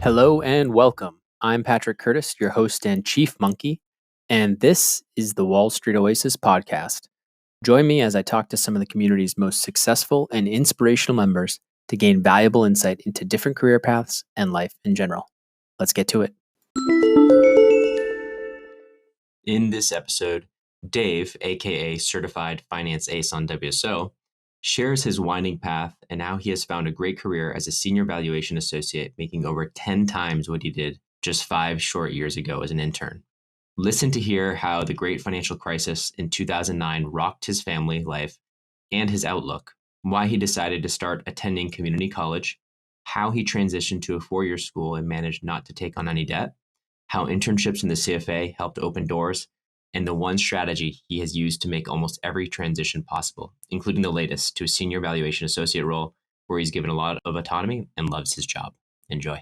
Hello and welcome. I'm Patrick Curtis, your host and chief monkey, and this is the Wall Street Oasis podcast. Join me as I talk to some of the community's most successful and inspirational members to gain valuable insight into different career paths and life in general. Let's get to it. In this episode, Dave, aka Certified Finance Ace on WSO, shares his winding path and how he has found a great career as a senior valuation associate, making over 10 times what he did just 5 short years ago as an intern. Listen to hear how the great financial crisis in 2009 rocked his family life and his outlook, why he decided to start attending community college, how he transitioned to a 4-year school and managed not to take on any debt, how internships in the CFA helped open doors, and the one strategy he has used to make almost every transition possible, including the latest to a senior valuation associate role where he's given a lot of autonomy and loves his job. Enjoy.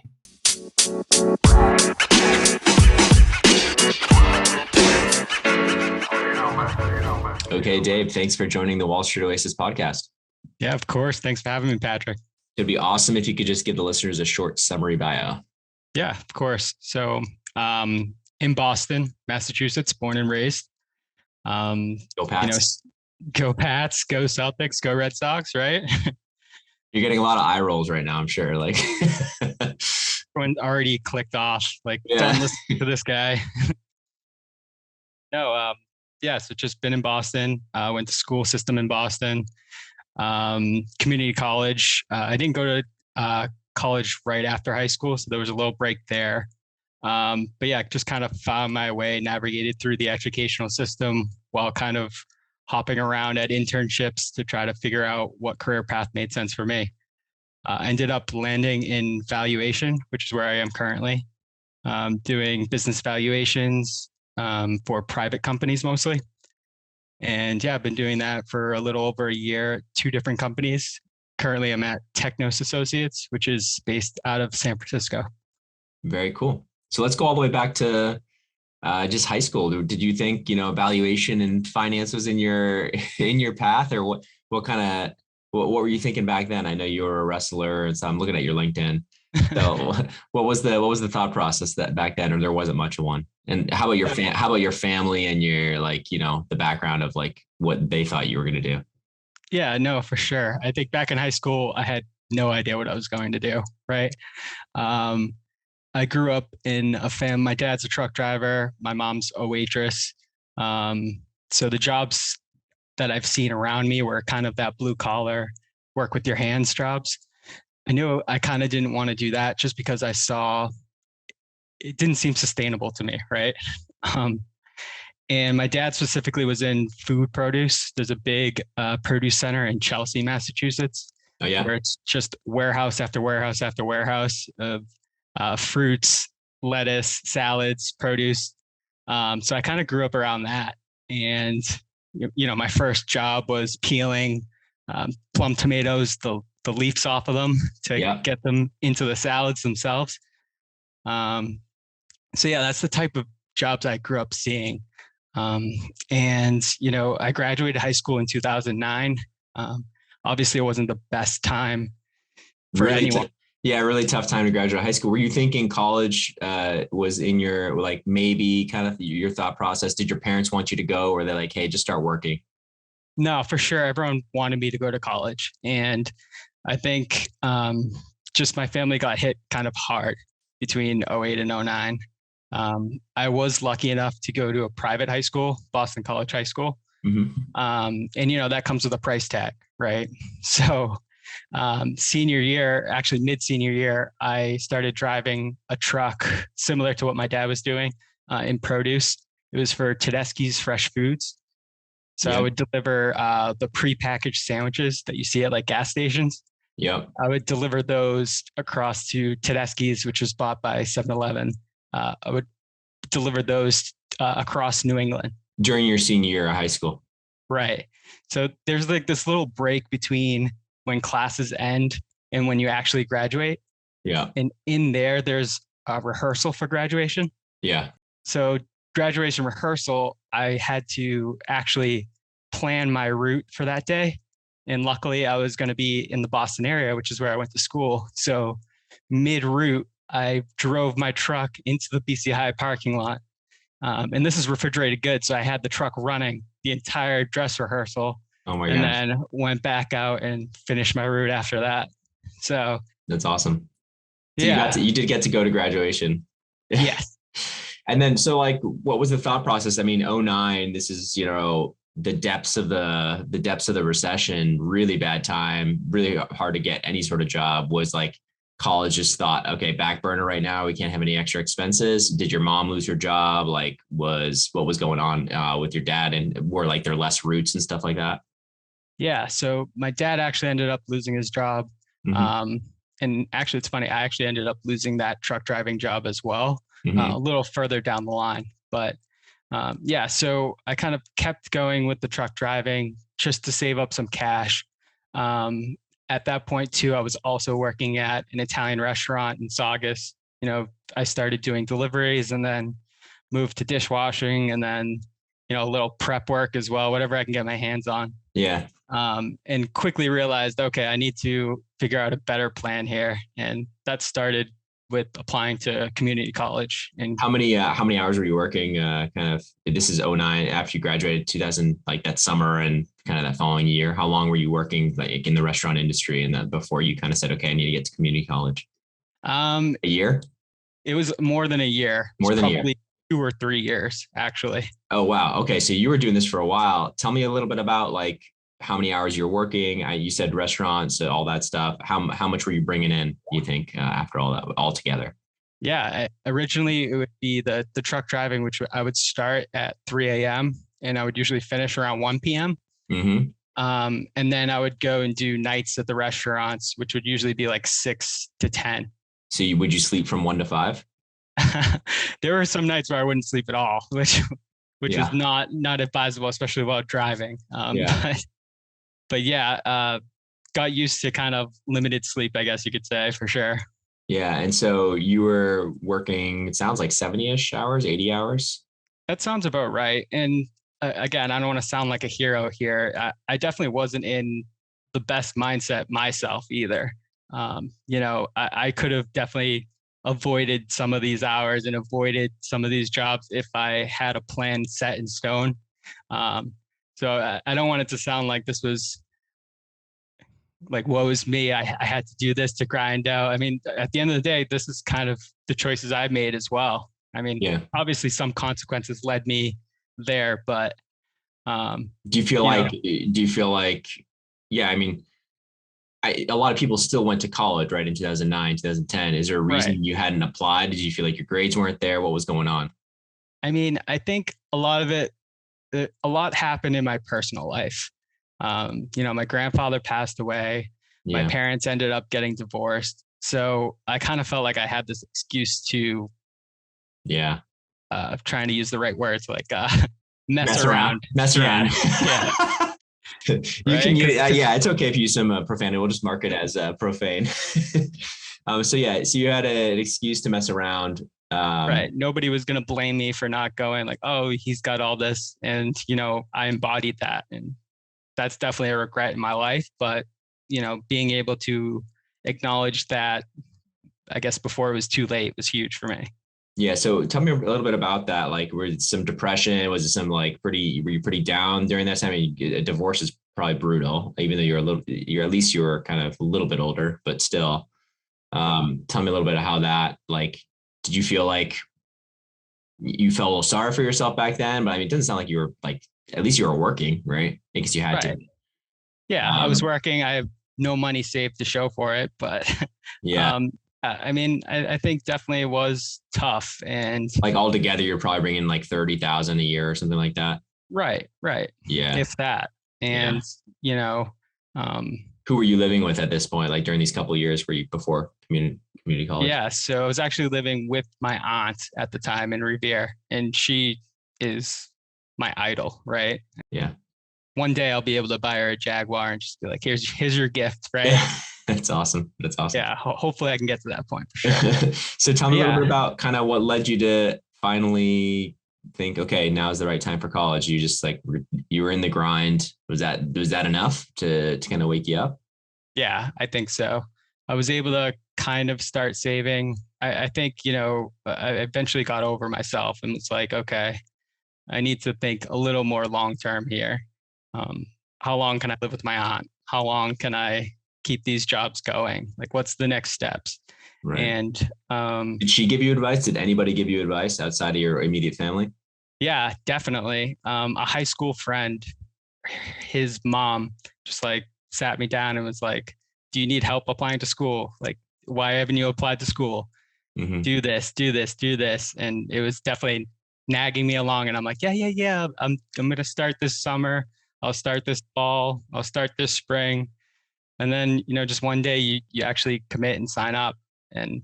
Okay, Dave, thanks for joining the Wall Street Oasis podcast. Yeah, of course. Thanks for having me, Patrick. It'd be awesome if you could just give the listeners a short summary bio. Yeah, of course. So in Boston, Massachusetts, born and raised. Go Pats. Go Pats, go Celtics, go Red Sox, right? You're getting a lot of eye rolls right now, I'm sure. Like everyone already clicked off, don't listen to this guy. So just been in Boston, went to school system in Boston, community college. I didn't go to college right after high school, so there was a little break there. Just kind of found my way, navigated through the educational system while kind of hopping around at internships to try to figure out what career path made sense for me. Ended up landing in valuation, which is where I am currently, doing business valuations for private companies mostly. And I've been doing that for a little over a year, 2 different companies. Currently, I'm at Technos Associates, which is based out of San Francisco. Very cool. So let's go all the way back to just high school. Did you think, valuation and finance was in your path, or what were you thinking back then? I know you were a wrestler, and so I'm looking at your LinkedIn. So what was the thought process that back then, or there wasn't much of one? And how about your family and your the background of what they thought you were going to do? Yeah, no, for sure. I think back in high school, I had no idea what I was going to do. Right. I grew up in a family. My dad's a truck driver. My mom's a waitress. So the jobs that I've seen around me were kind of that blue collar, work with your hands jobs. I knew I kind of didn't want to do that just because I saw it didn't seem sustainable to me. Right. And my dad specifically was in food produce. There's a big produce center in Chelsea, Massachusetts. Oh, yeah. Where it's just warehouse after warehouse after warehouse of fruits, lettuce, salads, produce. So I kind of grew up around that. And, my first job was peeling plum tomatoes, the leaves off of them to get them into the salads themselves. That's the type of jobs I grew up seeing. I graduated high school in 2009. Obviously, it wasn't the best time for anyone. Really tough time to graduate high school. Were you thinking college was in your maybe kind of your thought process? Did your parents want you to go, or were they like, hey, just start working? No, for sure. Everyone wanted me to go to college. And I think just my family got hit kind of hard between 2008 and 2009. I was lucky enough to go to a private high school, Boston College High School. Mm-hmm. That comes with a price tag, right? So senior year, actually mid-senior year, I started driving a truck similar to what my dad was doing in produce. It was for Tedeschi's Fresh Foods. So I would deliver the prepackaged sandwiches that you see at gas stations. Yep. I would deliver those across to Tedeschi's, which was bought by 7-Eleven. I would deliver those across New England. During your senior year of high school. Right. So there's this little break between when classes end and when you actually graduate. Yeah. And in there's a rehearsal for graduation. Yeah. So graduation rehearsal, I had to actually plan my route for that day. And luckily I was going to be in the Boston area, which is where I went to school. So mid-route, I drove my truck into the BC High parking lot. And this is refrigerated goods. So I had the truck running the entire dress rehearsal, Oh my and gosh. then went back out and finished my route after that. So That's awesome. So yeah, you did get to go to graduation. yes. And then, so like, what was the thought process? I mean, '09, this is, the depths of the recession, really bad time, really hard to get any sort of job. Was like college just thought, okay, back burner right now. We can't have any extra expenses. Did your mom lose her job? Like, what was going on with your dad, and were like there less routes and stuff like that? Yeah. So my dad actually ended up losing his job. Mm-hmm. Um, and actually, it's funny. I actually ended up losing that truck driving job as well, a Mm-hmm. little further down the line. But yeah, so I kind of kept going with the truck driving just to save up some cash. Um, at that point, too, I was also working at an Italian restaurant in Saugus. I started doing deliveries and then moved to dishwashing and then, a little prep work as well, whatever I can get my hands on. Yeah. And quickly realized, okay, I need to figure out a better plan here. And that started with applying to community college. And How many hours were you working? Kind of, this is '09, after you graduated 2000, like that summer and kind of that following year. How long were you working like in the restaurant industry, and that before you kind of said, okay, I need to get to community college? A year? it was more than a year. It More was than a year? probably 2 or 3 years, actually. Oh, wow. Okay. So you were doing this for a while. Tell me a little bit about like how many hours you're working. You said restaurants, all that stuff. How much were you bringing in, you think, after all that, all together? Yeah, originally it would be the truck driving, which I would start at 3 a.m. and I would usually finish around 1 p.m. Mm-hmm. And then I would go and do nights at the restaurants, which would usually be like 6 to 10. So would you sleep from 1 to 5? There were some nights where I wouldn't sleep at all, which was Yeah. not advisable, especially while driving. Yeah. But yeah, got used to kind of limited sleep, I guess you could say, for sure. Yeah. And so you were working, it sounds like 70-ish hours, 80 hours. That sounds about right. And again, I don't want to sound like a hero here. I definitely wasn't in the best mindset myself either. I could have definitely avoided some of these hours and avoided some of these jobs if I had a plan set in stone. So I don't want it to sound like this was like, woe is me. I had to do this to grind out. I mean, at the end of the day, this is kind of the choices I've made as well. I mean, Yeah. obviously some consequences led me there, but Do you feel like, yeah, I mean, a lot of people still went to college, right, in 2009, 2010. Is there a right. reason you hadn't applied? Did you feel like your grades weren't there? What was going on? I mean, I think a lot happened in my personal life. My grandfather passed away. My Yeah. parents ended up getting divorced. So I kind of felt like I had this excuse to Yeah. trying to use the right words, like mess Around. around. Mess around. Yeah. You Right? can use, yeah, it's okay if you use some profanity. We'll just mark it as profane. So yeah, so you had an excuse to mess around. Right. Nobody was going to blame me for not going like, oh, he's got all this. And, I embodied that. And that's definitely a regret in my life. But, being able to acknowledge that, I guess before it was too late, was huge for me. Yeah. So tell me a little bit about that. Like, were it some depression? Was it some like were you pretty down during that time? I mean, a divorce is probably brutal, even though at least you were kind of a little bit older, but still. Tell me a little bit of how that, like, did you feel like you felt a little sorry for yourself back then? But I mean, it doesn't sound like you were like, at least you were working, right? Because you had to. Right. Yeah. I was working. I have no money saved to show for it, but Yeah. I mean, I think definitely it was tough. And like altogether, you're probably bringing like 30,000 a year or something like that. right. Yeah. If that. And, who were you living with at this point? Like during these couple of years before community college? yeah. So I was actually living with my aunt at the time in Revere, and she is my idol, right? Yeah. One day I'll be able to buy her a Jaguar and just be like, here's your gift, right? Yeah. That's awesome. Yeah. Hopefully I can get to that point for sure. So tell me a little bit about kind of what led you to finally think, okay, now is the right time for college. You just like, you were in the grind. Was that enough to kind of wake you up? Yeah, I think so. I was able to kind of start saving. I think, I eventually got over myself and it's like, okay, I need to think a little more long-term here. How long can I live with my aunt? How long can I keep these jobs going? Like, what's the next steps? Right. And Did she give you advice? Did anybody give you advice outside of your immediate family? yeah, definitely. A high school friend, his mom just like sat me down and was like, do you need help applying to school? Like, why haven't you applied to school? Mm-hmm. Do this, do this, do this. And it was definitely nagging me along. And I'm like, yeah. I'm going to start this summer. I'll start this fall. I'll start this spring. And then, just one day you actually commit and sign up. And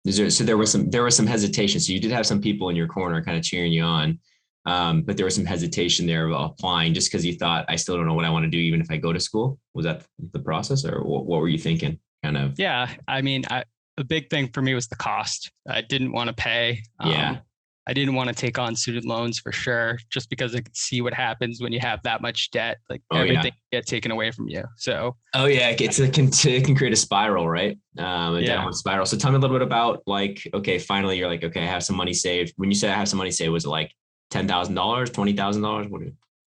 So there was some hesitation. So you did have some people in your corner kind of cheering you on. But there was some hesitation there about applying just because you thought, I still don't know what I want to do, even if I go to school. Was that the process, or what were you thinking? Kind of. yeah, I mean, the big thing for me was the cost. I didn't want to pay. Yeah. I didn't want to take on student loans for sure, just because I could see what happens when you have that much debt. Like everything get taken away from you. So. Oh yeah, it can create a spiral, right? A downward spiral. So tell me a little bit about like, okay, finally you're like, okay, I have some money saved. When you said I have some money saved, was it like $10,000, $20,000? What?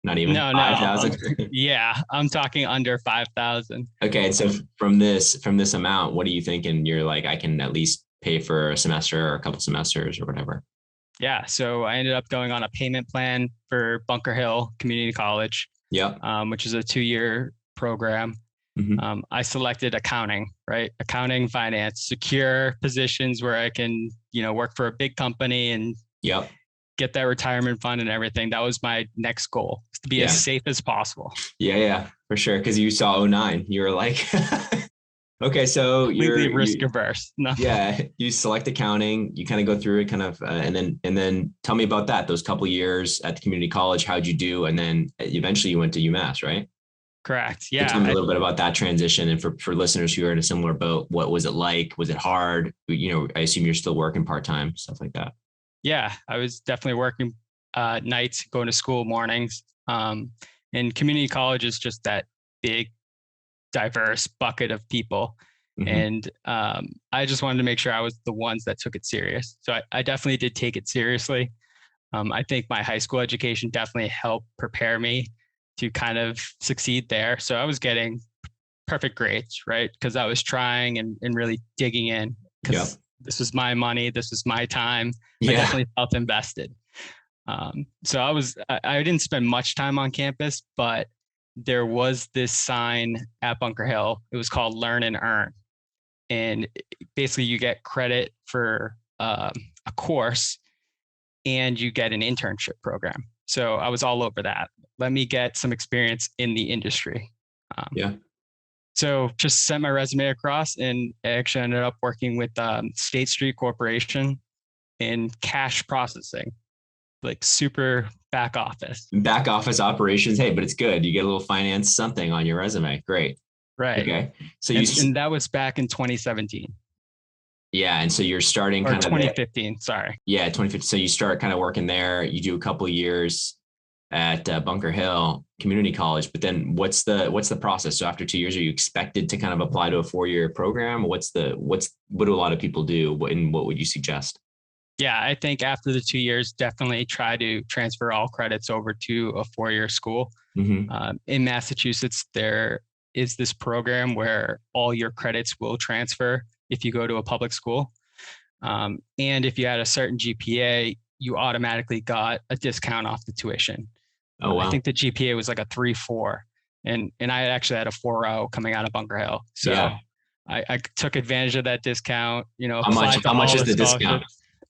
Not even no, 5,000. Yeah, I'm talking under 5,000. Okay, and so from this amount, what are you thinking? You're like, I can at least pay for a semester or a couple semesters or whatever. Yeah, so I ended up going on a payment plan for Bunker Hill Community College. Yep. Which is a 2-year program. Mm-hmm. I selected accounting, right? Accounting, finance, secure positions where I can, work for a big company and yep. get that retirement fund and everything. That was my next goal, is to be as safe as possible. Yeah, for sure. Because you saw 2009, you were like, okay, so completely risk averse. No. Yeah, you select accounting, you kind of go through it, kind of, and then tell me about that. Those couple of years at the community college, how'd you do? And then eventually you went to UMass, right? Correct. Yeah. So tell me a little bit about that transition, and for listeners who are in a similar boat, what was it like? Was it hard? I assume you're still working part-time, stuff like that. Yeah, I was definitely working nights, going to school mornings. And community college is just that big, diverse bucket of people. Mm-hmm. And I just wanted to make sure I was the ones that took it serious. So I definitely did take it seriously. I think my high school education definitely helped prepare me to kind of succeed there. So I was getting perfect grades, right? Because I was trying and really digging in, because this was my money. This was my time. I definitely felt invested. So I didn't spend much time on campus, but there was this sign at Bunker Hill. It was called Learn and Earn. And basically you get credit for a course and you get an internship program. So I was all over that. Let me get some experience in the industry. So just sent my resume across, and I actually ended up working with State Street Corporation in cash processing, like super back office. Back office operations. Hey, but it's good. You get a little finance something on your resume. Great. Right. Okay. So and that was back in 2017. Yeah. And so you're starting kind of 2015. Sorry. Yeah. 2015. So you start kind of working there. You do a couple of years at Bunker Hill Community College, but then what's the process? So after 2 years, are you expected to kind of apply to a 4-year program? What do a lot of people do? And what would you suggest? Yeah, I think after the 2 years, definitely try to transfer all credits over to a 4-year school. Mm-hmm. In Massachusetts, there is this program where all your credits will transfer if you go to a public school. And if you had a certain GPA, you automatically got a discount off the tuition. Oh, wow. I think the GPA was like a 3.4, and I actually had a 4.0 coming out of Bunker Hill. So I took advantage of that discount. How much is the discount?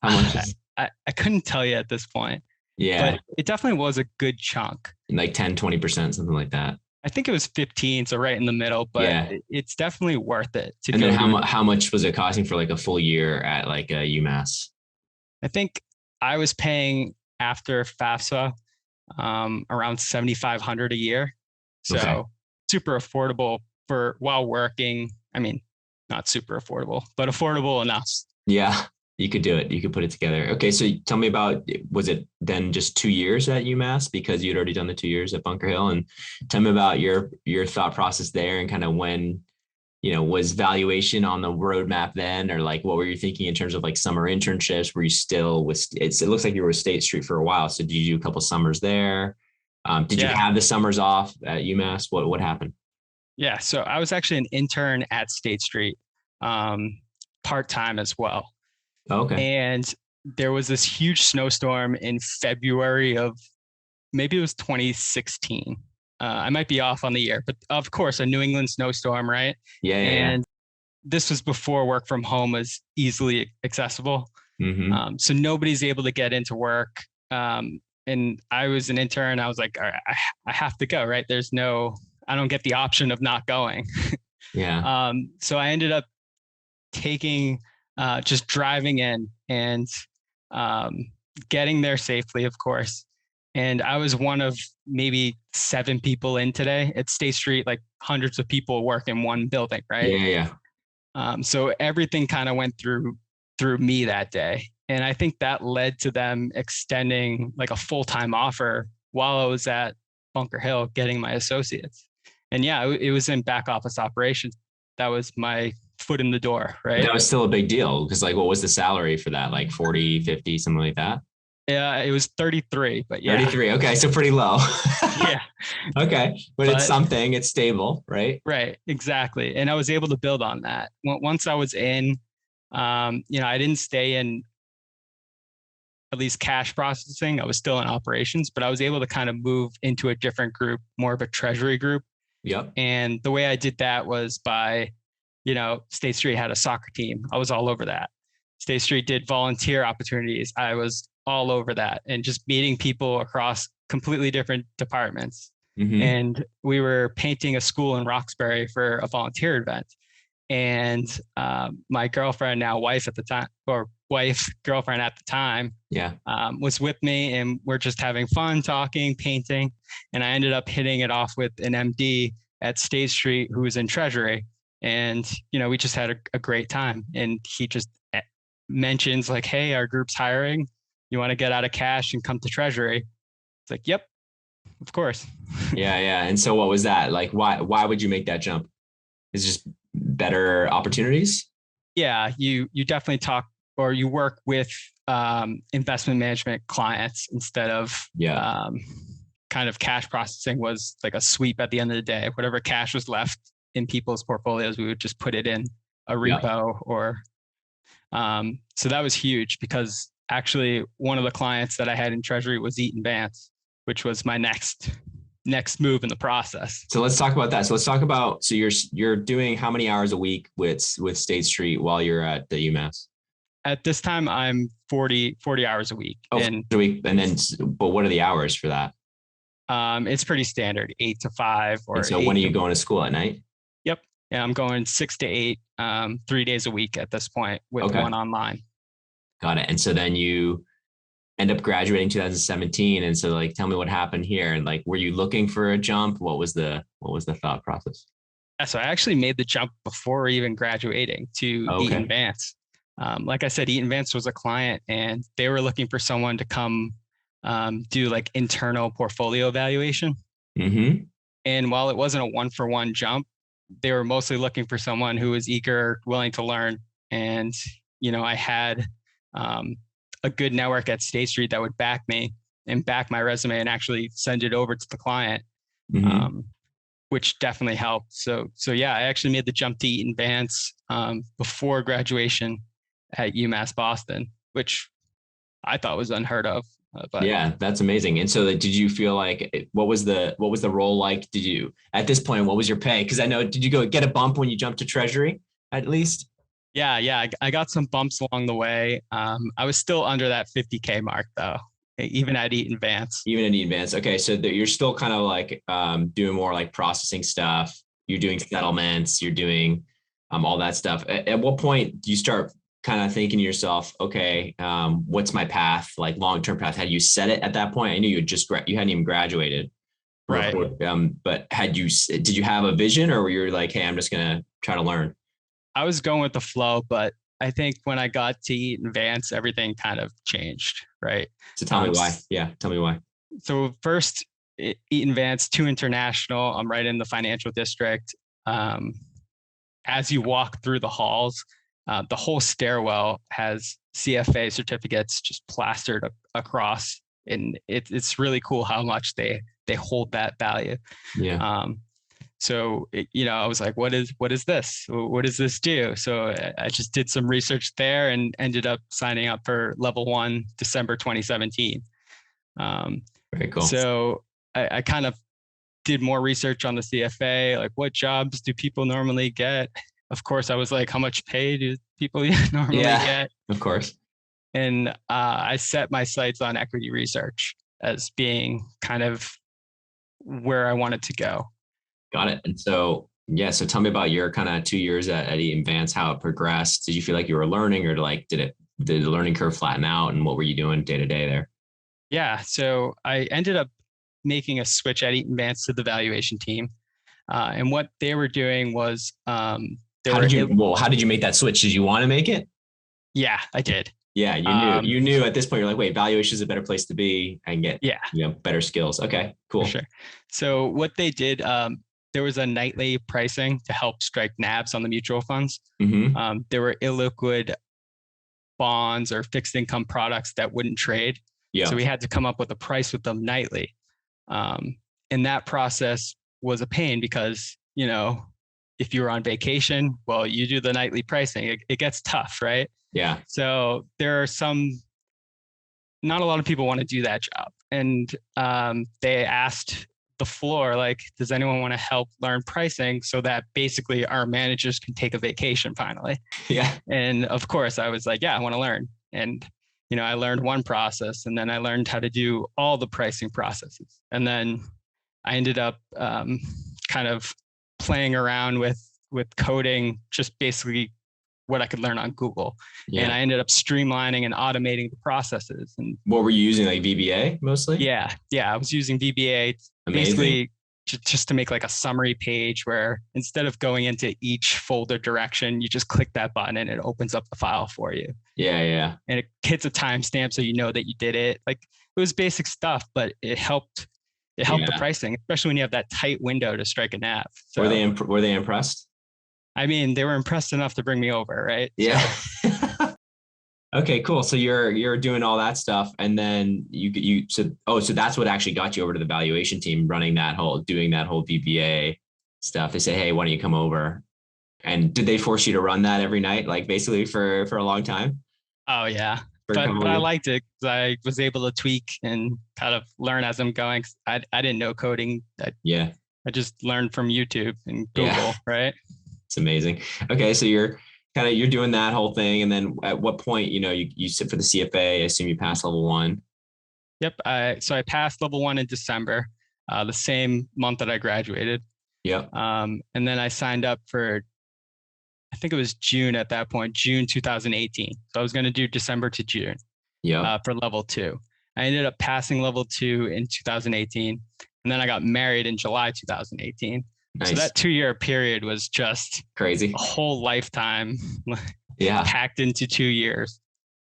How much is? I couldn't tell you at this point. Yeah. But it definitely was a good chunk. Like 10, 20%, something like that. I think it was 15, so right in the middle, but it's definitely worth it. And then how much was it costing for like a full year at like a UMass? I think I was paying after FAFSA around $7,500 a year. So super affordable for while working. I mean, not super affordable, but affordable enough. Yeah, you could do it. You could put it together. Okay, so tell me about, was it then just 2 years at UMass because you'd already done the 2 years at Bunker Hill? And tell me about your thought process there and kind of when was valuation on the roadmap then, or like what were you thinking in terms of like summer internships? Were you still with it looks like you were with State Street for a while. So did you do a couple summers there? Did you Yeah. have the summers off at UMass? What happened? Yeah. So I was actually an intern at State Street, part-time as well. Oh, okay. And there was this huge snowstorm in February of maybe it was 2016. I might be off on the year, but of course, a New England snowstorm, right? Yeah. And this was before work from home was easily accessible. So nobody's able to get into work. And I was an intern. I was like, all right, I have to go, right? I don't get the option of not going. Yeah. So I ended up just driving in and getting there safely, of course. And I was one of maybe 7 people in today at State Street, like hundreds of people work in one building, right? Yeah. So everything kind of went through me that day. And I think that led to them extending like a full-time offer while I was at Bunker Hill getting my associates. And yeah, it was in back office operations. That was my foot in the door, right? That was still a big deal because like what was the salary for that? Like 40, 50, something like that? Yeah, it was 33, but yeah. 33. Okay, so pretty low. Yeah. Okay, but it's something, it's stable, right? Right, exactly. And I was able to build on that. Once I was in, I didn't stay in at least cash processing. I was still in operations, but I was able to kind of move into a different group, more of a treasury group. Yep. And the way I did that was by, State Street had a soccer team. I was all over that. State Street did volunteer opportunities. I was all over that, and just meeting people across completely different departments. And we were painting a school in Roxbury for a volunteer event. And my girlfriend, now wife at the time, or girlfriend at the time, was with me, and we're just having fun talking, painting. And I ended up hitting it off with an MD at State Street who was in treasury. And, we just had a great time. And he just mentions like, hey, our group's hiring. You want to get out of cash and come to treasury? It's like, yep, of course. Yeah. And so what was that? Like, why would you make that jump? Is it just better opportunities? Yeah, you definitely talk, or you work with investment management clients instead of kind of cash processing was like a sweep at the end of the day. Whatever cash was left in people's portfolios, we would just put it in a repo or so that was huge, because actually one of the clients that I had in treasury was Eaton Vance, which was my next move in the process. So let's talk about that. So let's talk about, so you're doing how many hours a week with State Street while you're at the UMass? At this time, I'm 40 hours a week. And a week. And then, but what are the hours for that? It's pretty standard, 8 to 5. And so when are you going to school at night? Yep. Yeah, I'm going 6 to 8, 3 days a week at this point with one online. Got it. And so then you end up graduating 2017. And so like, tell me what happened here. And like, were you looking for a jump? What was the thought process? Yeah, so I actually made the jump before even graduating to Eaton Vance. Like I said, Eaton Vance was a client, and they were looking for someone to come do like internal portfolio evaluation. And while it wasn't a 1-for-1 jump, they were mostly looking for someone who was eager, willing to learn. And, I had a good network at State Street that would back me and back my resume and actually send it over to the client, which definitely helped. So yeah, I actually made the jump to Eaton Vance before graduation at UMass Boston, which I thought was unheard of. But yeah, that's amazing. And so did you feel like, what was the role like? Did you, at this point, what was your pay? Because I know, did you go get a bump when you jumped to treasury at least? Yeah. I got some bumps along the way. I was still under that 50K mark though, even at Eaton Vance. Okay. So you're still kind of like doing more like processing stuff. You're doing settlements, you're doing all that stuff. At what point do you start kind of thinking to yourself, okay, what's my path, like long-term path? Had you set it at that point? I knew you hadn't even graduated. Right. But did you have a vision, or were you like, hey, I'm just going to try to learn? I was going with the flow, but I think when I got to Eaton Vance, everything kind of changed. Right. So tell me why. Yeah. Tell me why. So first, Eaton Vance, 2 international. I'm right in the financial district. as you walk through the halls, the whole stairwell has CFA certificates just plastered across, and it's really cool how much they hold that value. Yeah. So I was like, what is this? What does this do? So I just did some research there and ended up signing up for level 1 December 2017. Very cool. So I kind of did more research on the CFA, like what jobs do people normally get? Of course, I was like, how much pay do people normally get? Of course. And I set my sights on equity research as being kind of where I wanted to go. Got it. And so, yeah, so tell me about your kind of 2 years at Eaton Vance, how it progressed. Did you feel like you were learning, or like did the learning curve flatten out, and what were you doing day to day there? Yeah, so I ended up making a switch at Eaton Vance to the valuation team. And what they were doing was how did you make that switch? Did you want to make it? Yeah, I did. Yeah, you knew at this point, you're like, wait, valuation is a better place to be and get better skills. Okay, cool. For sure. So what they did, there was a nightly pricing to help strike NAVs on the mutual funds. Mm-hmm. There were illiquid bonds or fixed income products that wouldn't trade. Yeah. So we had to come up with a price with them nightly. And that process was a pain because, if you were on vacation, well, you do the nightly pricing. It gets tough, right? Yeah. So there are not a lot of people want to do that job. And they asked the floor, like, does anyone want to help learn pricing so that basically our managers can take a vacation finally? Yeah. And of course I was like, yeah, I want to learn. And, I learned one process, and then I learned how to do all the pricing processes. And then I ended up kind of playing around with coding, just basically what I could learn on Google. Yeah. And I ended up streamlining and automating the processes. And what were you using, like VBA mostly? Yeah. I was using VBA. Amazing. Basically just to make like a summary page where instead of going into each folder direction, you just click that button and it opens up the file for you. Yeah. And it hits a timestamp so you know that you did it. Like, it was basic stuff, but it helped the pricing, especially when you have that tight window to strike a NAV. So, were they impressed? I mean, they were impressed enough to bring me over, right? Yeah. So. Okay, cool. So you're doing all that stuff, and then so that's what actually got you over to the valuation team, doing that whole VBA stuff. They say, hey, why don't you come over? And did they force you to run that every night, like basically for a long time? Oh yeah, but I liked it because I was able to tweak and kind of learn as I'm going. I didn't know coding. I just learned from YouTube and Google, right? It's amazing. Okay, so you're doing that whole thing, and then at what point, you sit for the CFA? I assume you passed level 1. Yep. So I passed level 1 in December, the same month that I graduated. Yep. And then I signed up for, I think it was June at that point, June 2018. So I was going to do December to June. Yeah. For level 2. I ended up passing level 2 in 2018, and then I got married in July 2018. Nice. So that 2-year period was just crazy. A whole lifetime packed into 2 years.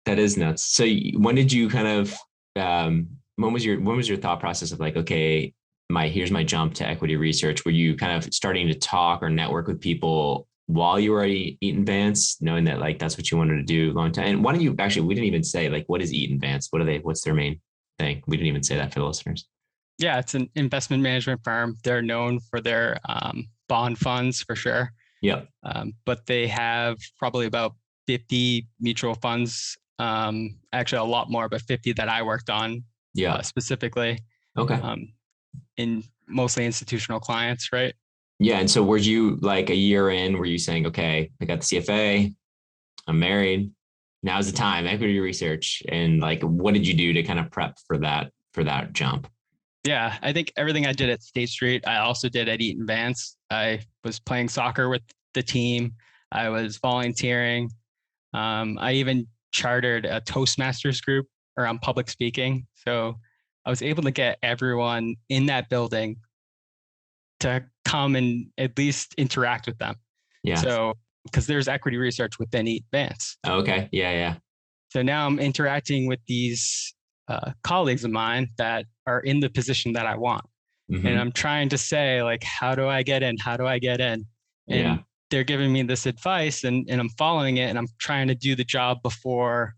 That is nuts. So when did you kind of, when was your thought process of like, okay, here's my jump to equity research? Were you kind of starting to talk or network with people while you were at Eaton Vance, knowing that like that's what you wanted to do a long time? And why don't you we didn't even say, like, what is Eaton Vance? What's their main thing? We didn't even say that for the listeners. Yeah, it's an investment management firm. They're known for their bond funds for sure. Yep. But they have probably about 50 mutual funds. Actually, a lot more, but 50 that I worked on specifically. Okay. In mostly institutional clients, right? Yeah. And so were you like a year in, were you saying, okay, I got the CFA, I'm married, now's the time, equity research? And like, what did you do to kind of prep for that jump? Yeah, I think everything I did at State Street, I also did at Eaton Vance. I was playing soccer with the team. I was volunteering. I even chartered a Toastmasters group around public speaking. So I was able to get everyone in that building to come and at least interact with them. Yeah. So, because there's equity research within Eaton Vance. Okay. Yeah. So now I'm interacting with these colleagues of mine that are in the position that I want. Mm-hmm. And I'm trying to say, like, how do I get in? How do I get in? And they're giving me this advice and I'm following it and I'm trying to do the job before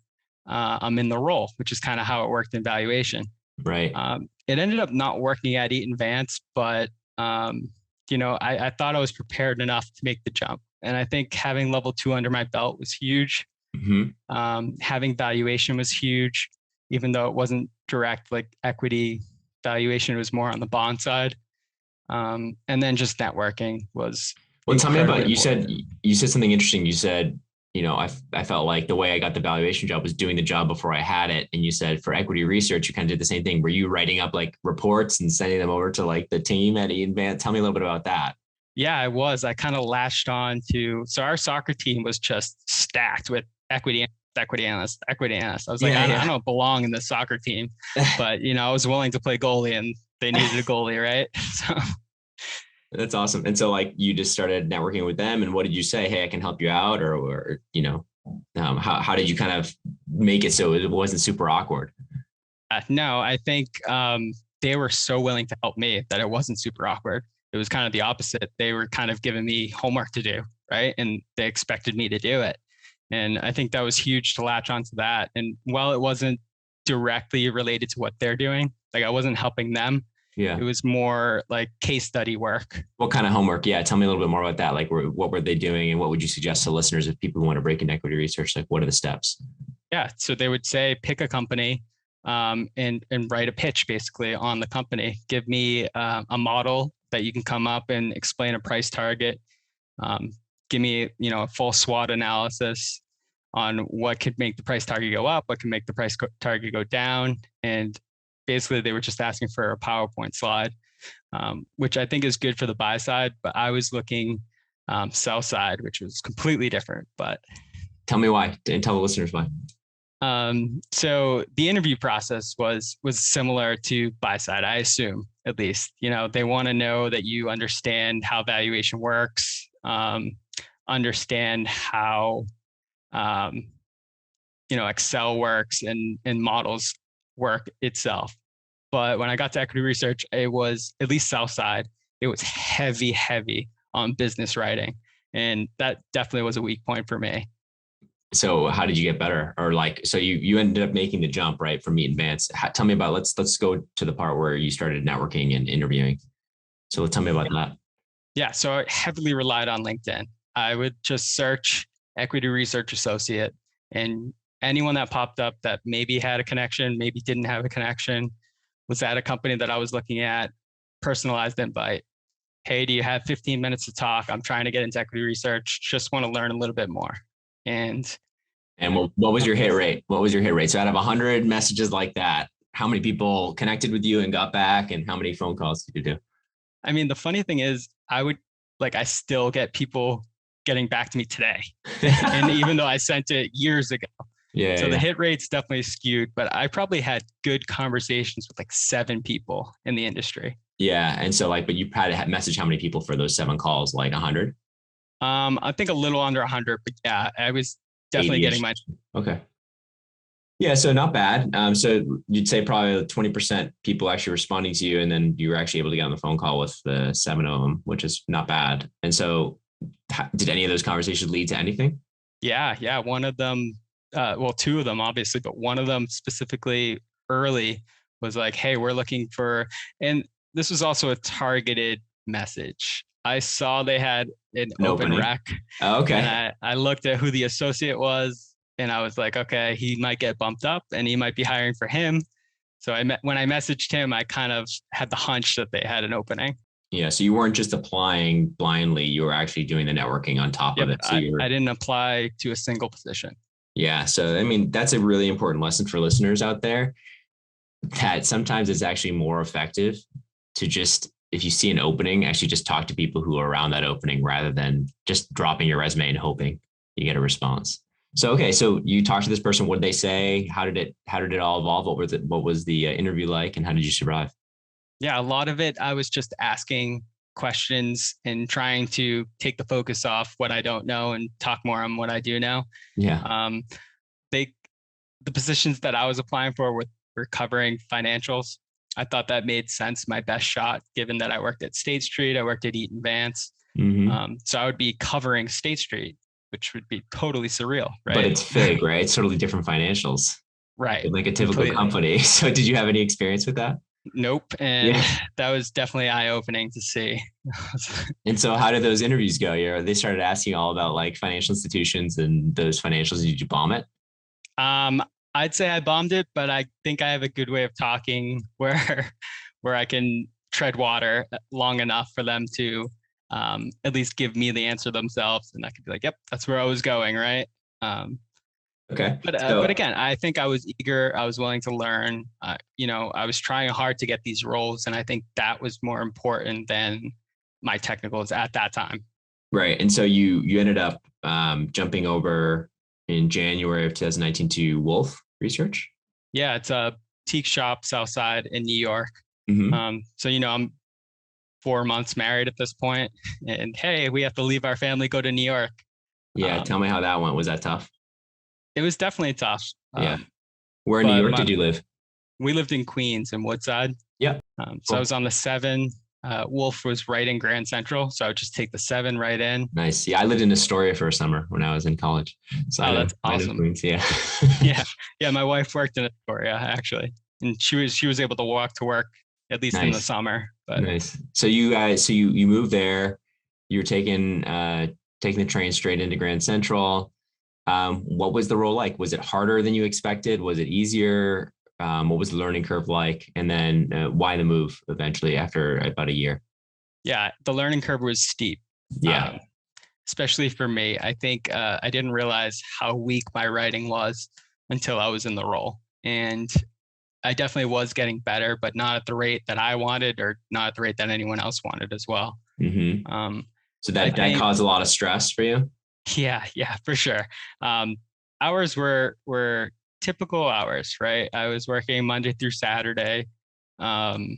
I'm in the role, which is kind of how it worked in valuation. Right. It ended up not working at Eaton Vance, but I thought I was prepared enough to make the jump. And I think having level 2 under my belt was huge. Having valuation was huge, even though it wasn't direct like equity valuation, it was more on the bond side. And then just networking was. Well, tell me about, important. you said something interesting. You said, I felt like the way I got the valuation job was doing the job before I had it. And you said for equity research, you kind of did the same thing. Were you writing up like reports and sending them over to like the team at Eaton Vance? Tell me a little bit about that. Yeah, I was. I kind of latched on to, so our soccer team was just stacked with equity analysts. I was like, I don't belong in the soccer team, but I was willing to play goalie and they needed a goalie, right? So that's awesome. And so like you just started networking with them, and what did you say? Hey, I can help you out, or how did you kind of make it so it wasn't super awkward? No, I think they were so willing to help me that it wasn't super awkward. It was kind of the opposite. They were kind of giving me homework to do, right? And they expected me to do it. And I think that was huge to latch onto that. And while it wasn't directly related to what they're doing, like I wasn't helping them. Yeah. It was more like case study work. What kind of homework? Yeah. Tell me a little bit more about that. Like what were they doing, and what would you suggest to listeners if people want to break into equity research? Like what are the steps? Yeah. So they would say, pick a company and write a pitch basically on the company. Give me a model that you can come up and explain a price target. Give me, a full SWOT analysis on what could make the price target go up, what can make the price target go down. And basically they were just asking for a PowerPoint slide, which I think is good for the buy side, but I was looking sell side, which was completely different. But tell me why, and tell the listeners why. So the interview process was similar to buy side, I assume, at least. They want to know that you understand how valuation works, understand how Excel works and models work itself. But when I got to equity research, it was, at least sell side, it was heavy on business writing. And that definitely was a weak point for me. So how did you get better? Or like, so you ended up making the jump, right, from Eaton Vance. Tell me about, let's go to the part where you started networking and interviewing. So tell me about that. Yeah. So I heavily relied on LinkedIn. I would just search equity research associate, and anyone that popped up that maybe had a connection, maybe didn't have a connection, was at a company that I was looking at, personalized invite. Hey, do you have 15 minutes to talk? I'm trying to get into equity research. Just want to learn a little bit more. And what was your hit rate? What was your hit rate? So out of 100 messages like that, how many people connected with you and got back, and how many phone calls did you do? I mean, the funny thing is I still get people getting back to me today. And even though I sent it years ago. So the hit rate's definitely skewed, but I probably had good conversations with like 7 people in the industry. Yeah. And so but you had to message how many people for those 7 calls, like 100? I think a little under 100, but yeah, I was definitely getting my. Okay. Yeah. So not bad. So you'd say probably 20% people actually responding to you, and then you were actually able to get on the phone call with the 7 of them, which is not bad. And so did any of those conversations lead to anything? Yeah. One of them, 2 of them obviously, but one of them specifically early was like, hey, we're looking for, and this was also a targeted message. I saw they had an open rec. Oh, okay. And I looked at who the associate was, and I was like, okay, he might get bumped up and he might be hiring for him. So when I messaged him, I kind of had the hunch that they had an opening. Yeah. So you weren't just applying blindly, you were actually doing the networking on top of it. So I didn't apply to a single position. Yeah. So, I mean, that's a really important lesson for listeners out there, that sometimes it's actually more effective to just, if you see an opening, actually just talk to people who are around that opening rather than just dropping your resume and hoping you get a response. So, okay. So you talked to this person. What did they say? How did it all evolve? What was the interview like, and how did you survive? Yeah, a lot of it, I was just asking questions and trying to take the focus off what I don't know and talk more on what I do know. Yeah. The positions that I was applying for were covering financials. I thought that made sense, my best shot, given that I worked at State Street, I worked at Eaton Vance. So I would be covering State Street, which would be totally surreal, But right? it's FIG, right? It's totally different financials, Right. like a typical Completely. company. So did you have any experience with that? Nope. And Yeah. that was definitely eye-opening to see. And so how did those interviews go? They started asking all about like financial institutions and those financials. Did you bomb it? Um, I'd say I bombed it, but I think I have a good way of talking where where I can tread water long enough for them to at least give me the answer themselves, and I could be like, "Yep, that's where I was going." Right. Um, Okay. but So again, I think I was eager. I was willing to learn. I was trying hard to get these roles, and I think that was more important than my technicals at that time. right. And so you ended up jumping over in January of 2019 to Wolf Research. Yeah, it's a boutique shop south side in New York. Mm-hmm. So I'm 4 months married at this point, and hey, we have to leave our family, go to New York. Yeah. Tell Um, me how that went. Was that tough? it was definitely tough. Yeah. Where in New But York did you live? we lived in Queens and Woodside. Yeah. So I Cool. was on the 7. Wolf was right in Grand Central, so I would just take the 7 right in. Nice. Yeah. I lived in Astoria for a summer when I was in college. So Oh, that's I know awesome. Queens. Yeah. Yeah, yeah. My wife worked in Astoria actually, and she was able to walk to work at least in the Nice. summer. But Nice. So you guys, so you moved there. You were taking the train straight into Grand Central. What was the role like? Was it harder than you expected? Was it easier? What was the learning curve like? And then why the move eventually after about a year? yeah, the learning curve was steep. Yeah. Um, Especially for me. I think I didn't realize how weak my writing was until I was in the role. And I definitely was getting better, but not at the rate that I wanted or not at the rate that anyone else wanted as well. Hmm. Um, So I that think, caused a lot of stress for you. yeah, for sure. Um, Hours were typical hours, right? I was working Monday through Saturday, um,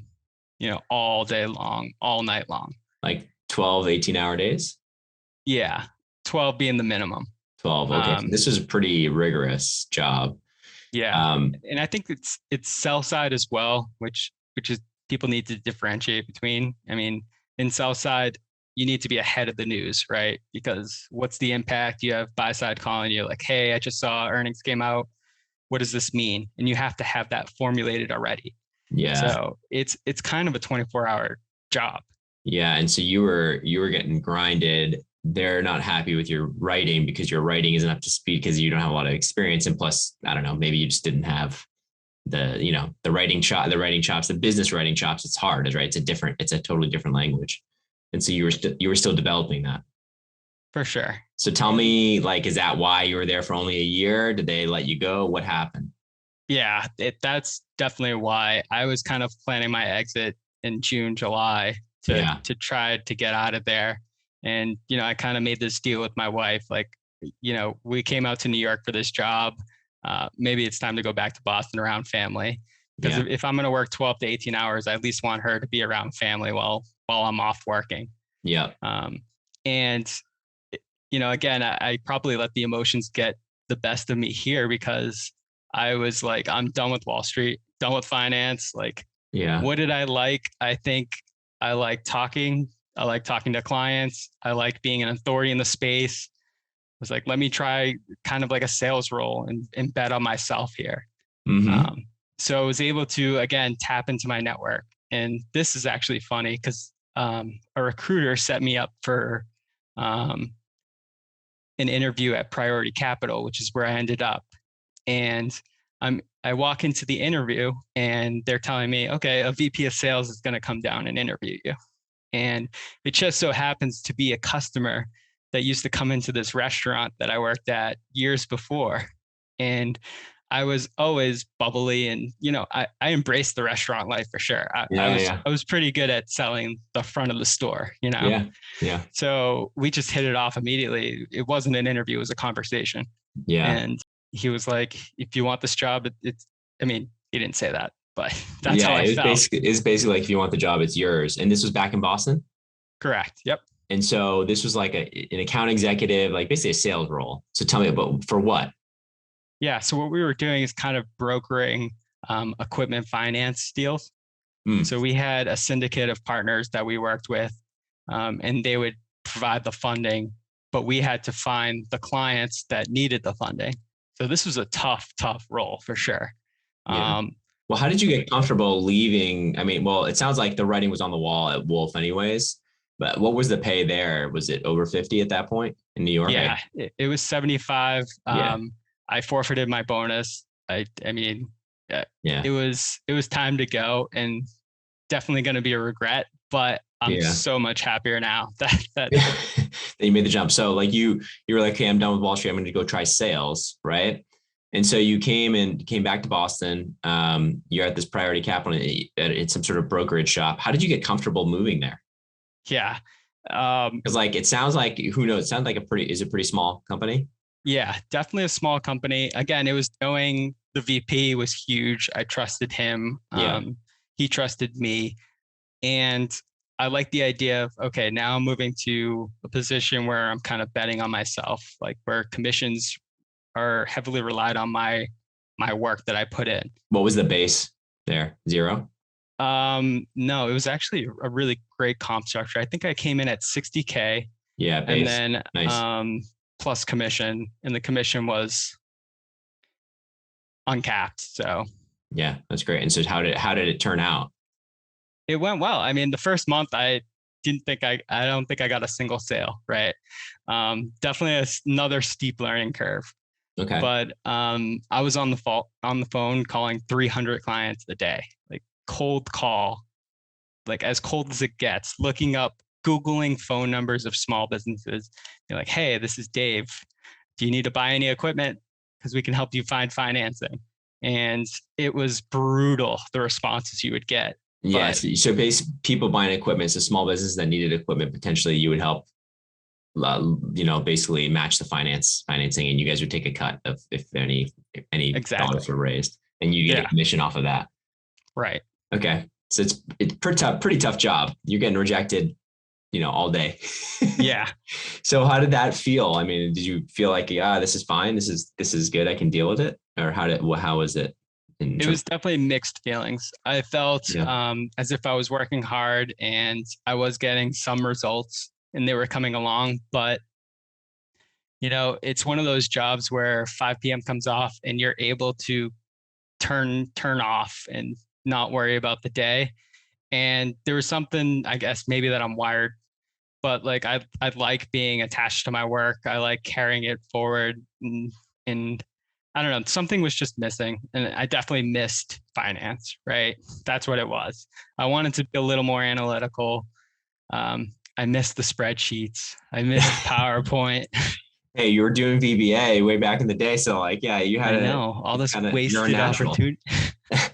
all day long, all night long. Like 12, 18-hour days. Yeah, 12 being the minimum. 12. Okay. So Um, this was a pretty rigorous job. Yeah, Um, and I think it's sell side as well, which is people need to differentiate between. I mean, in sell side, you need to be ahead of the news, right? Because what's the impact? You have buy side calling you like, "Hey, I just saw earnings came out. What does this mean?" And you have to have that formulated already. yeah. So it's kind of a 24-hour job. Yeah, and so you were getting grinded. They're not happy with your writing because your writing isn't up to speed because you don't have a lot of experience. And plus, I don't know, maybe you just didn't have the writing chops, the business writing chops. It's hard, right? It's a totally different language. And so you were still developing that. For sure. So tell And me, like, is that why you were there for only a year? Did they let you go? What happened? yeah, that's definitely why I was kind of planning my exit in June, July to Yeah. to try to get out of there. And I kind of made this deal with my wife, like, we came out to New York for this job. Maybe it's time to go back to Boston around family. Because Yeah. if I'm going to work 12 to 18 hours, I at least want her to be around family while I'm off working. Yeah. And again, I probably let the emotions get the best of me here because I was like, I'm done with Wall Street, done with finance. Like, Yeah. what did I like? I think I like talking. I like talking to clients. I like being an authority in the space. I was like, let me try kind of like a sales role and bet on myself here. Mm-hmm. Um, so I was able to, again, tap into my network. And this is actually funny because a recruiter set me up for um, an interview at Priority Capital, which is where I ended up. And I walk into the interview and they're telling me, okay, a VP of sales is going to come down and interview you. And it just so happens to be a customer that used to come into this restaurant that I worked at years before. And I was always bubbly and, I embraced the restaurant life for sure. I Yeah. was, Yeah. I was pretty good at selling the front of the store. Yeah. Yeah. So we just hit it off immediately. It wasn't an interview, it was a conversation. Yeah. And he was like, if you want this job, I mean, he didn't say that, but that's Yeah. how I felt. It was basically like if you want the job, it's yours. And this was back in Boston. Correct. Yep. And so this was like an account executive, like basically a sales role. So tell me about for what? Yeah. So what we were doing is kind of brokering equipment finance deals. So we had a syndicate of partners that we worked with, and they would provide the funding, but we had to find the clients that needed the funding. So this was a tough role for sure. Yeah. Well, how did you get comfortable leaving? I mean, well, it sounds like the writing was on the wall at Wolf anyways, but what was the pay there? Was it over 50 at that point in New York? Yeah, it was 75. Yeah. I forfeited my bonus. I mean, Yeah. it was time to go, and definitely going to be a regret, but I'm so much happier now that you made the jump. So like you were like, okay, I'm done with Wall Street. I'm going to go try sales. Right. And so you came back to Boston. You're at this Priority Capital at some sort of brokerage shop. How did you get comfortable moving there? Yeah. Cause like, it sounds like, who knows? It sounds like is a pretty small company. Yeah, definitely a small company. Again, it was knowing the VP was huge. I trusted him. He trusted me. And I like the idea of, okay, now I'm moving to a position where I'm kind of betting on myself, like where commissions are heavily relied on my work that I put in. What was the base there? 0? No, it was actually a really great comp structure. I think I came in at 60K. Yeah, base. And then nice. Plus commission, and the commission was uncapped. So yeah, that's great. And so how did it turn out? It went well. I mean, the first month I don't think I got a single sale, right? Definitely another steep learning curve. Okay. But I was on the phone calling 300 clients a day, like cold call, like as cold as it gets, looking up, Googling phone numbers of small businesses. You're like, hey, this is Dave. Do you need to buy any equipment? Because we can help you find financing. And it was brutal, the responses you would get. Yes. Yeah, so basically, people buying equipment, so small businesses that needed equipment, potentially you would help, basically match the financing, and you guys would take a cut of if any dollars were raised, and you get a commission off of that. Right. Okay. So it's pretty tough job. You're getting rejected, all day. Yeah. So how did that feel? I mean, did you feel like, this is fine, this is good, I can deal with it? Or how was it? It was definitely mixed feelings. I felt as if I was working hard and I was getting some results and they were coming along, but it's one of those jobs where 5 p.m. comes off and you're able to turn off and not worry about the day. And there was something, I guess, maybe that I'm wired, but like I like being attached to my work. I like carrying it forward, and I don't know, something was just missing, and I definitely missed finance, right? That's what it was. I wanted to be a little more analytical. I missed the spreadsheets. I missed PowerPoint. Hey, you were doing VBA way back in the day, so like, yeah, you had all this wasted opportunity.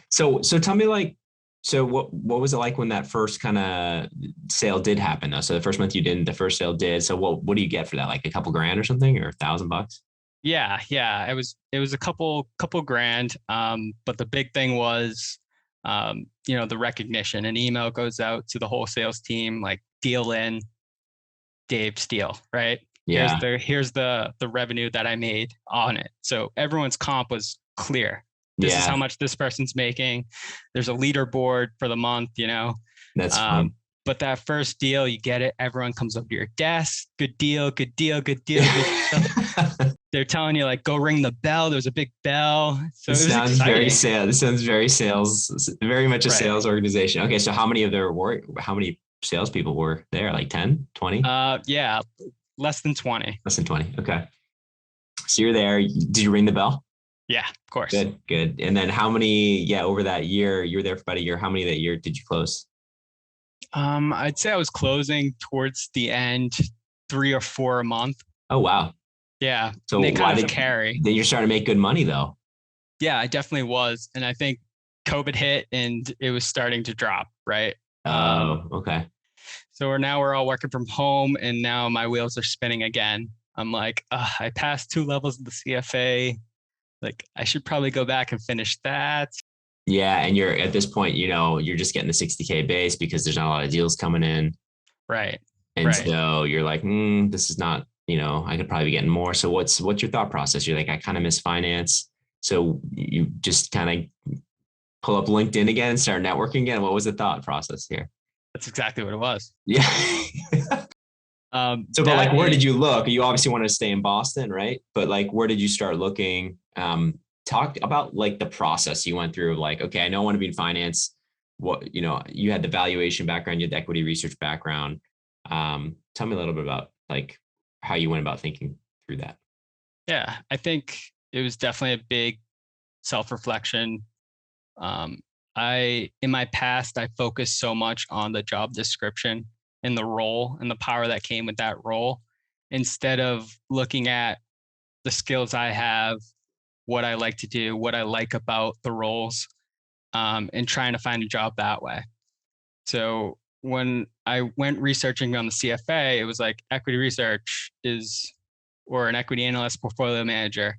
So tell me, so what was it like when that first kind of sale did happen though? So the first month you didn't, the first sale did. So what do you get for that? Like a couple grand or something, or $1,000? Yeah. It was a couple grand. But the big thing was, the recognition. An email goes out to the whole sales team, like, deal in, Dave Steele, right? Yeah. Here's the revenue that I made on it. So everyone's comp was clear. This is how much this person's making. There's a leaderboard for the month, That's fun. But that first deal, you get it. Everyone comes over to your desk. Good deal, good deal, good deal. Good deal. They're telling you, like, go ring the bell. There's a big bell. So it sounds exciting. Very sales. This sounds very sales, very much a sales organization. Okay. So how many salespeople were there? Like 10, 20? Yeah. Less than 20. Less than 20. Okay. So you're there. Did you ring the bell? Yeah, of course. Good. And then how many, over that year, you were there for about a year. How many that year did you close? I'd say I was closing towards the end, 3 or 4 a month. Oh, wow. Yeah. So they kind of carry. Then you're starting to make good money though. Yeah, I definitely was. And I think COVID hit and it was starting to drop, right? Oh, okay. So we're all working from home, and now my wheels are spinning again. I'm like, I passed 2 levels of the CFA. Like, I should probably go back and finish that. Yeah. And you're at this point, you're just getting the 60K base because there's not a lot of deals coming in. Right. And so you're like, this is not, I could probably be getting more. So what's your thought process? You're like, I kind of miss finance. So you just kind of pull up LinkedIn again and start networking again? What was the thought process here? That's exactly what it was. Yeah. So, but like, That where did and you look? You obviously wanted to stay in Boston, right? But like, where did you start looking? Talk about like the process you went through of like, okay, I know I want to be in finance. What, you had the valuation background, you had the equity research background. Tell me a little bit about like how you went about thinking through that. yeah, I think it was definitely a big self-reflection. Um, in my past, I focused so much on the job description and the role and the power that came with that role, instead of looking at the skills I have, what I like to do, what I like about the roles, and trying to find a job that way. So when I went researching on the CFA, it was like equity research is, or an equity analyst, portfolio manager.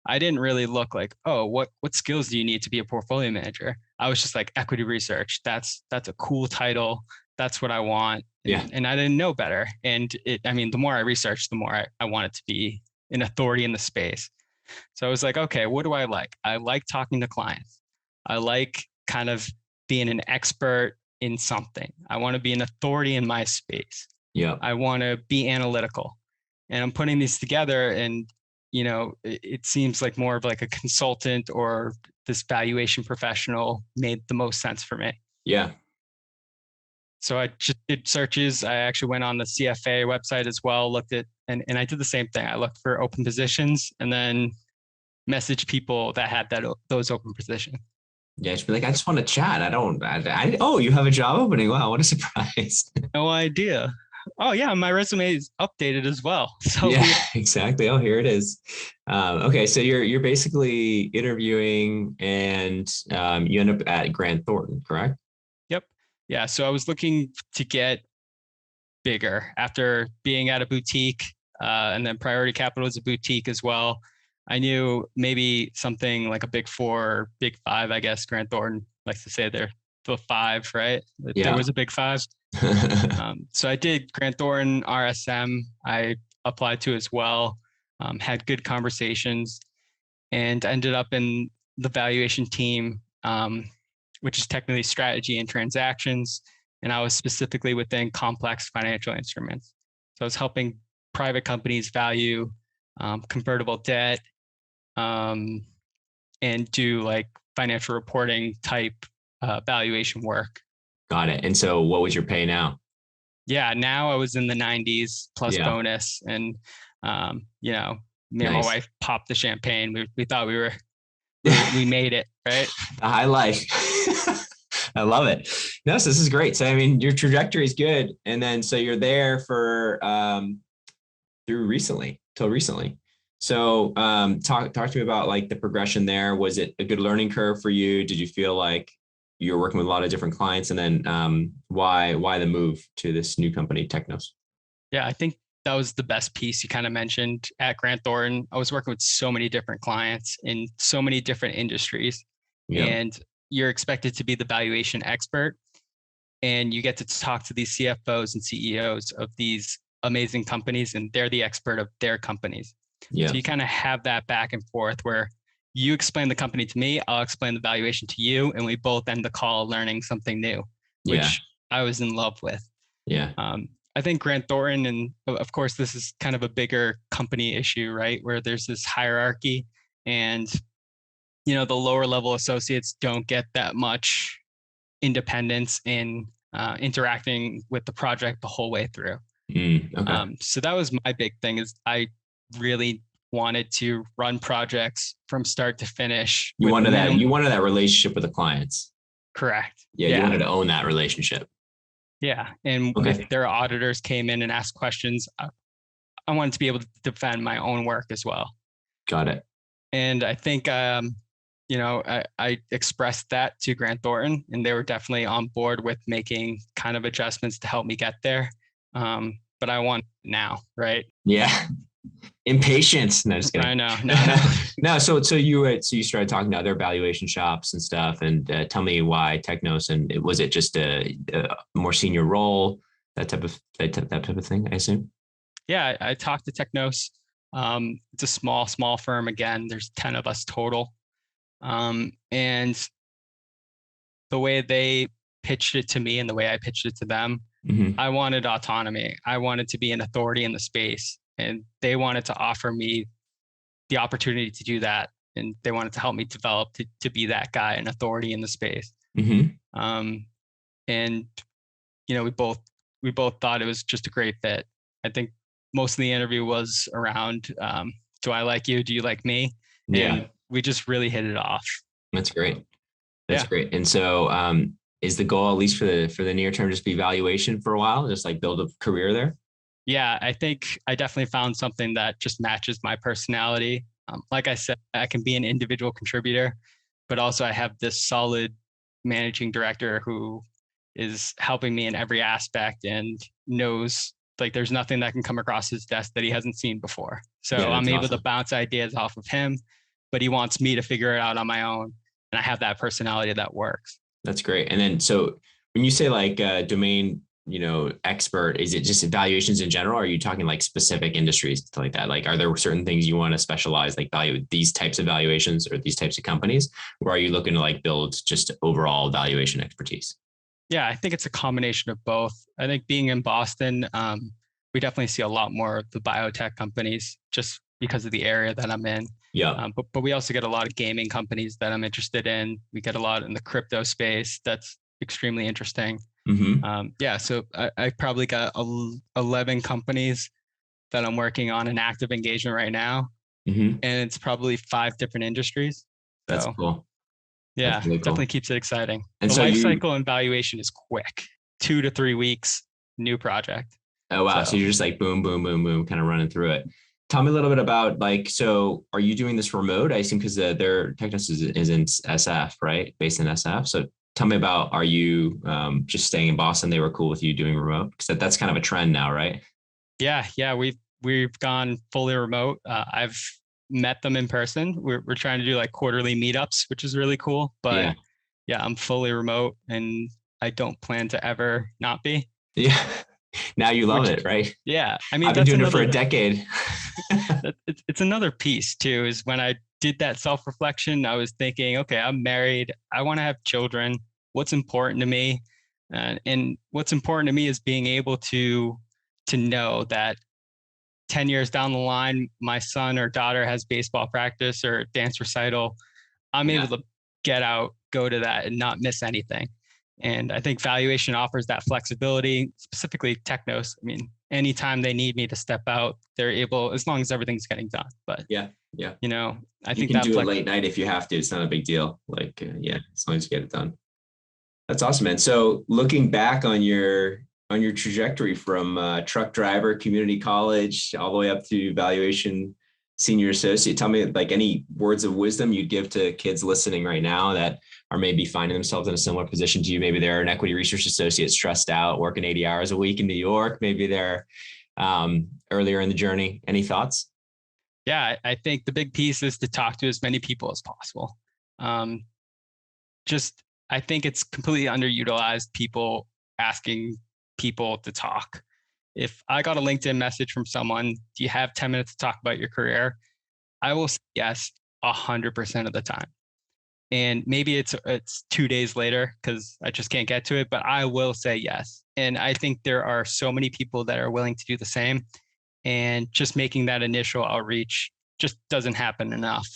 I didn't really look like, oh, what skills do you need to be a portfolio manager? I was just like equity research. That's a cool title. That's what I want. Yeah. And I didn't know better. And I mean, the more I researched, the more I wanted to be an authority in the space. So I was like, okay, what do I like? I like talking to clients. I like kind of being an expert in something. I want to be an authority in my space. Yeah. I want to be analytical. And I'm putting these together, and it seems like more of like a consultant or this valuation professional made the most sense for me. Yeah. So I just did searches. I actually went on the CFA website as well, looked at, and I did the same thing. I looked for open positions and then messaged people that had those open positions. Yeah. Just be like, I just want to chat. Oh, you have a job opening. Wow. What a surprise. No idea. Oh yeah, my resume is updated as well. So Yeah, exactly. Oh, here it is. Okay, so you're basically interviewing, and you end up at Grant Thornton, correct? yep. Yeah. So I was looking to get bigger after being at a boutique, and then Priority Capital is a boutique as well. I knew maybe something like a big four or big five, I guess. Grant Thornton likes to say they're the five, right? There Yeah. was a big five. So I did Grant Thornton, RSM. I applied to as well, had good conversations, and ended up in the valuation team, which is technically strategy and transactions. And I was specifically within complex financial instruments. So I was helping private companies value convertible debt, and do like financial reporting type valuation work. Got it. And so what was your pay now? Yeah, now I was in the 90s plus Yeah. bonus, and me and my Nice. wife popped the champagne. We thought we made it, right? The high life. I love it. No, so this is great. So I mean, your trajectory is good, and then so you're there for through recently till recently. So talk to me about like the progression there. Was it a good learning curve for you? Did you feel like you're working with a lot of different clients, and then why the move to this new company, Technos? Yeah, I think that was the best piece you kind of mentioned at Grant Thornton. I was working with so many different clients in so many different industries, Yeah. and you're expected to be the valuation expert, and you get to talk to these CFOs and CEOs of these amazing companies, and they're the expert of their companies. Yeah. So you kind of have that back and forth where you explain the company to me, I'll explain the valuation to you, and we both end the call learning something new, Yeah. which I was in love with. Yeah. I think Grant Thornton, and of course, this is kind of a bigger company issue, right? Where there's this hierarchy, and the lower level associates don't get that much independence in interacting with the project the whole way through. Okay. So that was my big thing, is I really wanted to run projects from start to finish You with wanted that. minimum. You wanted that relationship with the clients. Correct. Yeah. You wanted to own that relationship. Yeah. And if Okay. their auditors came in and asked questions, I wanted to be able to defend my own work as well. Got it. And I think, I expressed that to Grant Thornton, and they were definitely on board with making kind of adjustments to help me get there. But I want now, right? Yeah. Impatience. No, just kidding. I know. No. No. So you started talking to other valuation shops and stuff, and tell me why Technos, and was it just a more senior role, that type of thing, I assume? Yeah, I talked to Technos. It's a small firm. Again, there's 10 of us total. And the way they pitched it to me and the way I pitched it to them, Mm-hmm. I wanted autonomy. I wanted to be an authority in the space, and they wanted to offer me the opportunity to do that. And they wanted to help me develop to be that guy, an authority in the space. Mm-hmm. And we both thought it was just a great fit. I think most of the interview was around, do I like you? Do you like me? Yeah. And we just really hit it off. That's great. That's Yeah. great. And so, is the goal, at least for the near term, just be valuation for a while, just like build a career there? Yeah, I think I definitely found something that just matches my personality. Like I said, I can be an individual contributor, but also I have this solid managing director who is helping me in every aspect and knows like there's nothing that can come across his desk that he hasn't seen before. So Yeah, I'm that's able to awesome. bounce ideas off of him, but he wants me to figure it out on my own. And I have that personality that works. That's great. And then, so when you say like domain, expert, is it just evaluations in general? Or are you talking like specific industries, stuff like that? Like, are there certain things you want to specialize, like value these types of valuations or these types of companies? Or are you looking to like build just overall valuation expertise? Yeah, I think it's a combination of both. I think being in Boston, we definitely see a lot more of the biotech companies just because of the area that I'm in. Yeah. But we also get a lot of gaming companies that I'm interested in. We get a lot in the crypto space. That's extremely interesting. Mm-hmm. Yeah, so I probably got 11 companies that I'm working on an active engagement right now, Mm-hmm. and it's probably 5 different industries. That's So cool. That's yeah, really definitely cool. keeps it exciting. And The so life you, cycle and valuation is quick, 2 to 3 weeks, new project. oh wow, so So you're just like boom, boom, boom, boom, kind of running through it. Tell me a little bit about like, so are you doing this remote? I assume because their Technos is in SF, right? Based in SF. So tell me about, are you just staying in Boston? They were cool with you doing remote because that's kind of a trend now, right? yeah, we've gone fully remote. I've met them in person. We're trying to do like quarterly meetups, which is really cool. But Yeah. yeah, I'm fully remote, and I don't plan to ever not be. Yeah. Now you love Which it, right? yeah, I mean I've been that's doing it for a another decade. it's another piece too. Is when I did that self reflection, I was thinking, okay, I'm married. I want to have children. What's important to me? And what's important to me is being able to know that 10 years down the line, my son or daughter has baseball practice or dance recital. I'm Yeah. able to get out, go to that, and not miss anything. And I think valuation offers that flexibility, specifically Technos. I mean, anytime they need me to step out, they're able, as long as everything's getting done. But, Yeah. Yeah. I You think can that do it flex, late night if you have to. It's not a big deal. Like, yeah, as long as you get it done. That's awesome, man. So looking back on your trajectory from truck driver, community college, all the way up to valuation senior associate, tell me like any words of wisdom you'd give to kids listening right now that are maybe finding themselves in a similar position to you. Maybe they're an equity research associate stressed out, working 80 hours a week in New York. Maybe they're earlier in the journey. Any thoughts? yeah, I think the big piece is to talk to as many people as possible. Um, just, I think it's completely underutilized, people asking people to talk. If I got a LinkedIn message from someone, do you have 10 minutes to talk about your career? I will say yes 100% of the time. And maybe it's 2 days later because I just can't get to it, but I will say yes. And I think there are so many people that are willing to do the same. And just making that initial outreach just doesn't happen enough.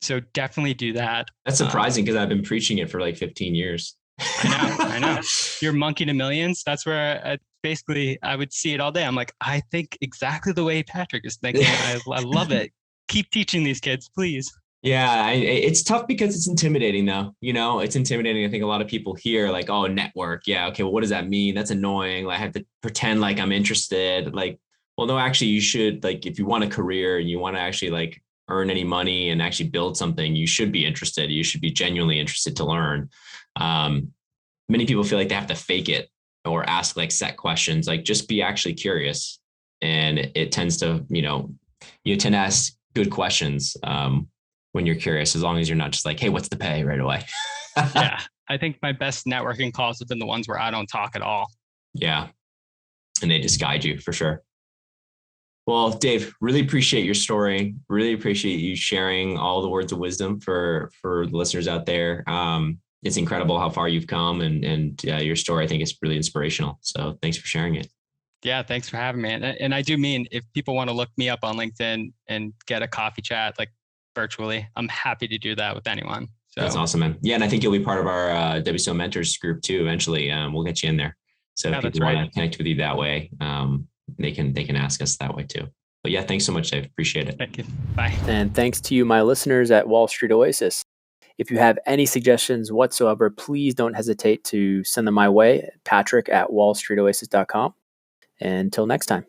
So definitely do that. That's surprising because I've been preaching it for like 15 years. I know. Your monkey to millions. That's where basically I would see it all day. I'm like, I think exactly the way Patrick is thinking. I love it. Keep teaching these kids, please. Yeah, it's tough because it's intimidating though. It's intimidating. I think a lot of people hear like, oh, network. Yeah. Okay. Well, what does that mean? That's annoying. Like, I have to pretend like I'm interested. Like, well, no, actually you should, like, if you want a career and you want to actually like earn any money and actually build something, you should be interested. You should be genuinely interested to learn. Um, Many people feel like they have to fake it or ask like set questions, like just be actually curious. And it tends to, you tend to ask good questions when you're curious, as long as you're not just like, hey, what's the pay right away? Yeah. I think my best networking calls have been the ones where I don't talk at all. Yeah. And they just guide you for sure. Well, Dave, really appreciate your story. Really appreciate you sharing all the words of wisdom for the listeners out there. it's incredible how far you've come, and your story, I think, is really inspirational. So thanks for sharing it. Yeah, thanks for having me. And I do mean, if people want to look me up on LinkedIn and get a coffee chat, like virtually, I'm happy to do that with anyone. So That's awesome, man. Yeah, and I think you'll be part of our WSO mentors group too. Eventually, we'll get you in there. So if people want to connect with you that way, they can ask us that way too. But yeah, thanks so much, Dave. Appreciate it. Thank you. Bye. And thanks to you, my listeners at Wall Street Oasis. If you have any suggestions whatsoever, please don't hesitate to send them my way, patrick@wallstreetoasis.com. Until next time.